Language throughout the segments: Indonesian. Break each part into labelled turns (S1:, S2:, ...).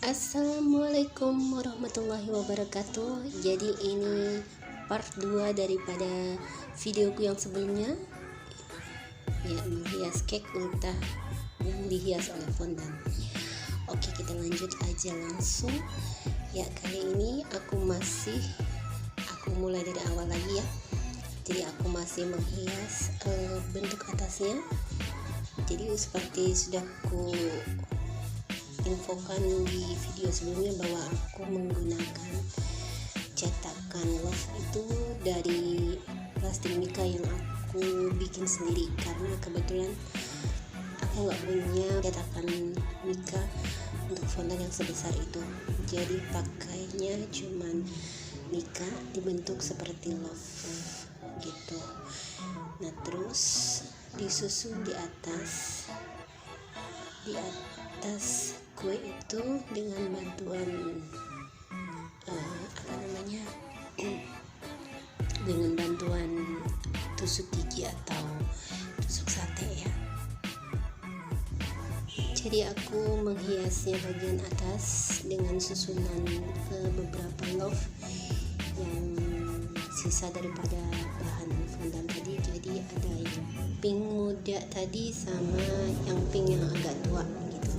S1: Assalamualaikum warahmatullahi wabarakatuh. Jadi ini part 2 daripada videoku yang sebelumnya, ya, menghias cake ultah yang dihias oleh fondant. Oke, kita lanjut aja langsung. Ya, kali ini aku mulai dari awal lagi ya. Jadi aku masih menghias bentuk atasnya. Jadi seperti sudah aku infokan di video sebelumnya bahwa aku menggunakan cetakan love itu dari plastik mika yang aku bikin sendiri, karena kebetulan aku nggak punya cetakan mika untuk fondant yang sebesar itu. Jadi pakainya cuman mika dibentuk seperti love gitu. Nah, terus disusun di atas kue itu dengan bantuan dengan bantuan tusuk gigi atau tusuk sate ya. Jadi aku menghiasnya bagian atas dengan susunan beberapa love yang sisa daripada bahan fondant tadi. Jadi ada yang pink muda tadi sama yang pink yang agak tua gitu.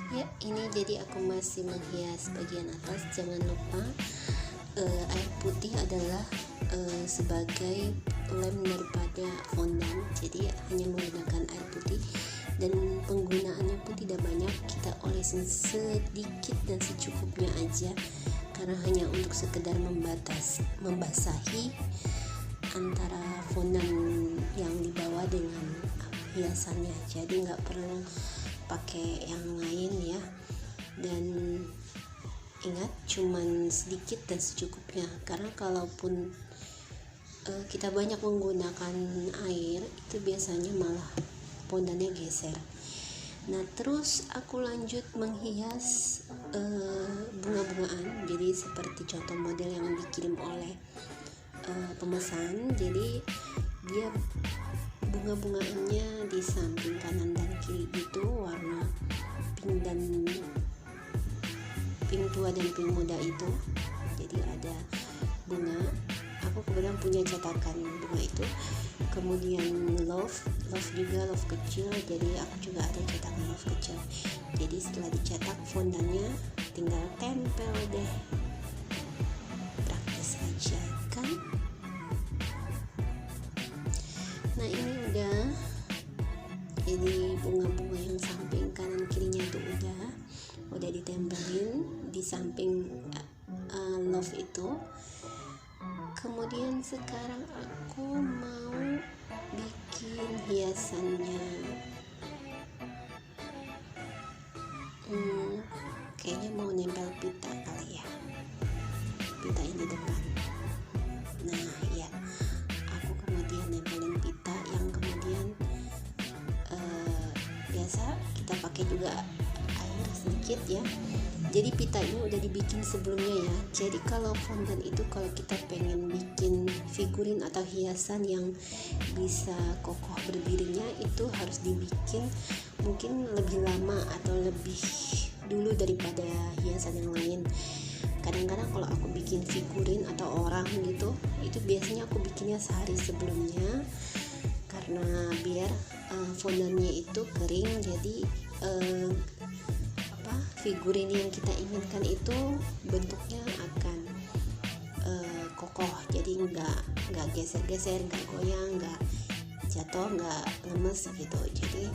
S1: Ya, ini jadi aku masih menghias bagian atas. Jangan lupa air putih adalah sebagai lem daripada fondant. Jadi hanya menggunakan air putih, dan penggunaannya pun tidak banyak. Kita olesin sedikit dan secukupnya aja, karena hanya untuk sekedar membasahi antara fondant yang dibawa dengan hiasannya. Jadi nggak perlu pakai yang lain ya, dan ingat cuman sedikit dan secukupnya, karena kalaupun kita banyak menggunakan air itu biasanya malah fondantnya geser. Nah, terus aku lanjut menghias bunga-bungaan. Jadi seperti contoh model yang dikirim oleh pemesan. Jadi dia bunga-bungaannya di samping kanan dan kiri itu warna pink tua dan pink muda itu. Jadi ada bunga, aku kebetulan punya cetakan bunga itu. Kemudian love juga, love kecil. Jadi aku juga ada cetakan love kecil. Jadi setelah dicetak fondantnya tinggal tempel deh. Praktis aja kan. Nah, ini bunga-bunga yang samping kanan kirinya itu udah ditempelin di samping love itu. Kemudian sekarang aku mau bikin hiasannya. Kayaknya mau nempel pita kali ya, pita ini depan. Nah ya, aku kemudian nempelin pita yang kemudian biasa kita pakai juga air sedikit ya. Jadi pita ini udah dibikin sebelumnya ya. Jadi kalau fondant itu kalau kita pengen bikin figurin atau hiasan yang bisa kokoh berdirinya, itu harus dibikin mungkin lebih lama atau lebih dulu daripada hiasan yang lain. Kadang-kadang kalau aku bikin figurin atau orang gitu, itu biasanya aku bikinnya sehari sebelumnya, karena biar fondantnya itu kering. Jadi figurin yang kita inginkan itu bentuknya akan kokoh. Jadi nggak geser-geser, nggak goyang, nggak jatuh, nggak lemes gitu. Jadi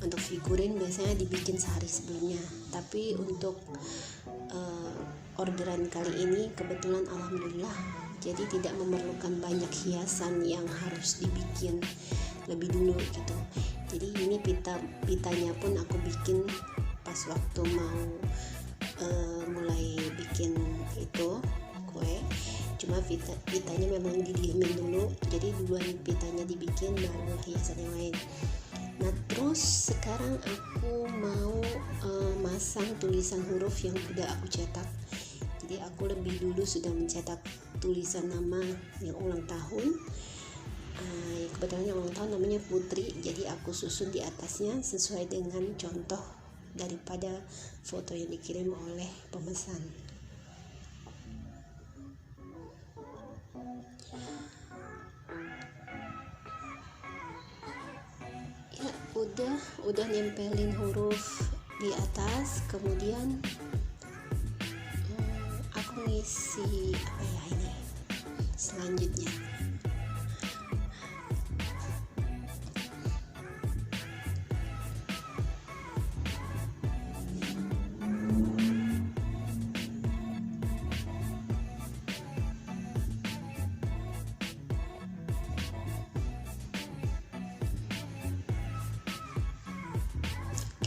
S1: untuk figurin biasanya dibikin sehari sebelumnya. Tapi untuk orderan kali ini kebetulan alhamdulillah jadi tidak memerlukan banyak hiasan yang harus dibikin lebih dulu gitu. Jadi ini pitanya pun aku bikin pas waktu mau mulai bikin itu kue. Cuma pitanya memang didiemin dulu, jadi duluan pitanya dibikin baru hiasan yang lain. Nah terus sekarang aku mau masang tulisan huruf yang udah aku cetak. Jadi aku lebih dulu sudah mencetak tulisan nama yang ulang tahun. Kebetulan yang ulang tahun namanya Putri, jadi aku susun di atasnya sesuai dengan contoh daripada foto yang dikirim oleh pemesan. Ya udah nempelin huruf di atas, kemudian aku ngisi apa ya ini selanjutnya.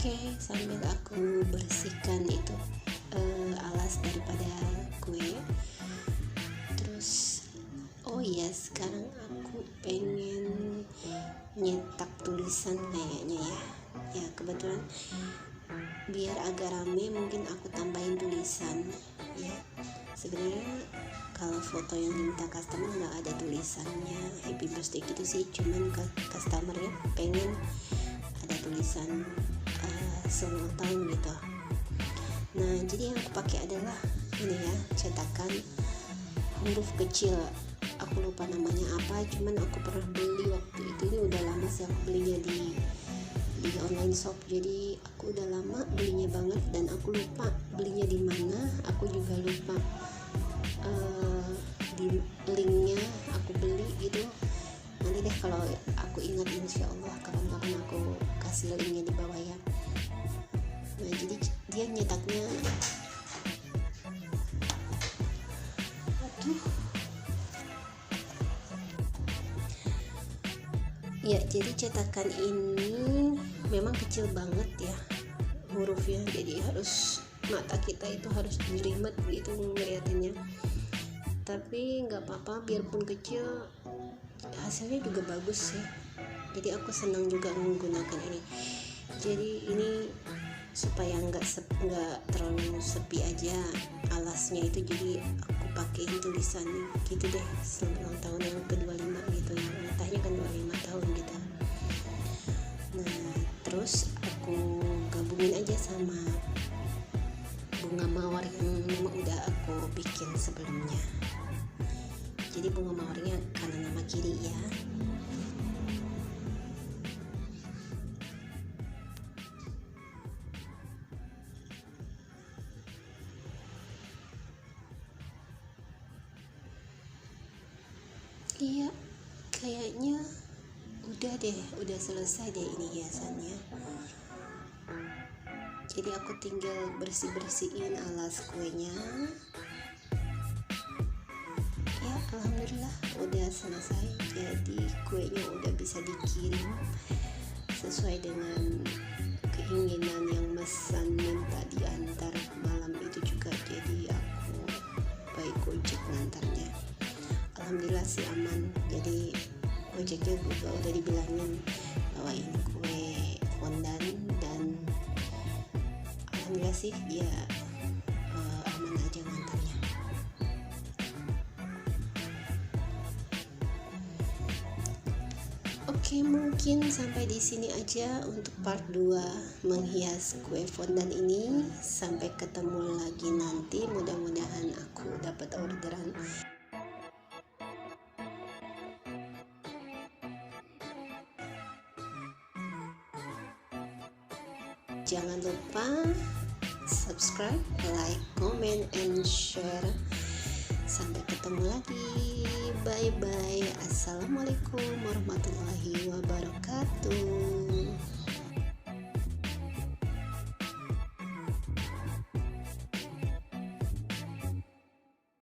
S1: Oke, sambil aku bersihkan itu alas daripada kue. Terus sekarang aku pengen nyetak tulisan kayaknya ya kebetulan biar agak rame mungkin aku tambahin tulisan ya. Sebenarnya kalau foto yang diminta customer nggak ada tulisannya happy birthday gitu sih, cuman customernya pengen ada tulisan selamat tahun gitu. Nah jadi yang aku pakai adalah ini ya, cetakan huruf kecil. Aku lupa namanya apa, cuman aku pernah beli waktu itu. Ini udah lama sih aku belinya di online shop, jadi aku udah lama belinya banget dan aku lupa belinya di mana. Aku juga lupa di linknya aku beli gitu. Nanti deh kalau aku ingat insya Allah kapan-kapan aku kasih linknya di bawah ya. Nah jadi dia nyetaknya ya, jadi cetakan ini memang kecil banget ya hurufnya, jadi harus mata kita itu harus jelimet gitu ngeliatinnya. Tapi nggak apa-apa, biarpun kecil hasilnya juga bagus sih. Jadi aku senang juga menggunakan ini. Jadi ini supaya nggak terlalu sepi aja alasnya itu, jadi aku pakein tulisannya gitu deh, selamat ulang tahun yang ke-25 gitu ya, entahnya kan 25 tahun gitu. Nah terus aku gabungin aja sama bunga mawar yang memang udah aku bikin sebelumnya. Jadi bunga mawarnya kanan sama kiri ya. Iya, kayaknya udah selesai deh ini hiasannya. Jadi aku tinggal bersihin alas kuenya. Ya, alhamdulillah udah selesai. Jadi kuenya udah bisa dikirim sesuai dengan keinginan yang mesan minta diantar malam itu juga. Jadi aku baik Gojek ngantarnya. Alhamdulillah sih aman. Jadi Gojeknya juga udah dibilangin bahwa ini kue fondant, dan alhamdulillah sih dia aman aja ngantarnya. Oke, mungkin sampai di sini aja untuk part 2 menghias kue fondant ini. Sampai ketemu lagi nanti, mudah-mudahan aku dapat orderan. Jangan lupa subscribe, like, comment, and share. Sampai ketemu lagi. Bye bye. Assalamualaikum warahmatullahi wabarakatuh.